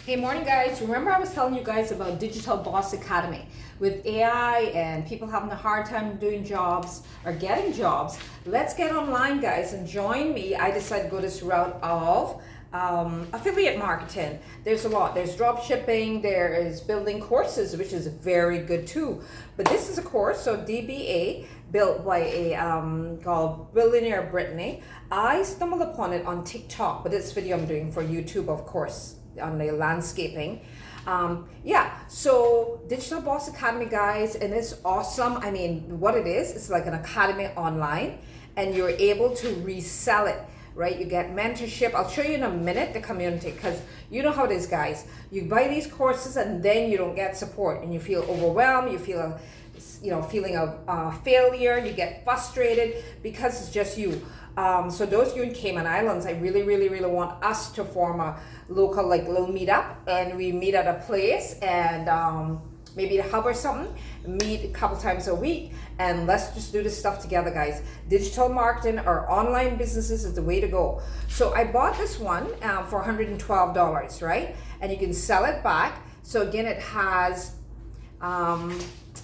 Hey, morning guys. Remember I was telling you guys about Digital Boss Academy with AI and people having a hard time doing jobs or getting jobs. Let's get online, guys, and join me. I decided to go this route of affiliate marketing. There's a lot. There's drop shipping. There is building courses, which is very good too. But this is a course, so DBA, built by a called Billionaire Brittany. I stumbled upon it on TikTok, but this video I'm doing for YouTube, of course, on the landscaping. So Digital Boss Academy, guys, and it's awesome. I mean, what it is, it's like an academy online, and you're able to resell it, right? You get mentorship. I'll show you in a minute the community, because you know how it is, guys. You buy these courses and then you don't get support, and you feel overwhelmed. You feel a feeling of failure. You get frustrated because it's just you. So those of you in Cayman Islands, I really want us to form a local little meetup, and we meet at a place and maybe a hub or something, meet a couple times a week, and let's just do this stuff together, guys. Digital marketing or online businesses is the way to go. So I bought this one for $112, right? And you can sell it back. So again, it has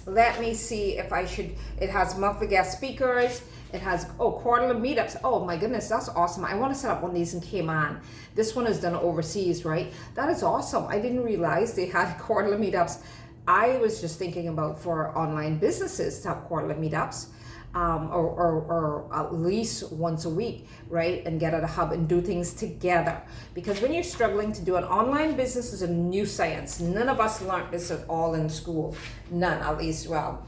let me see if I should, it has monthly guest speakers, it has quarterly meetups. Oh my goodness, that's awesome. I want to set up one of these in Cayman. This one is done overseas, right? That is awesome. I didn't realize they had quarterly meetups. I was just thinking about for online businesses to have quarterly meetups, or at least once a week, right? And get at a hub and do things together. Because when you're struggling to do an online business, is a new science. None of us learned this at all in school. None, at least, well.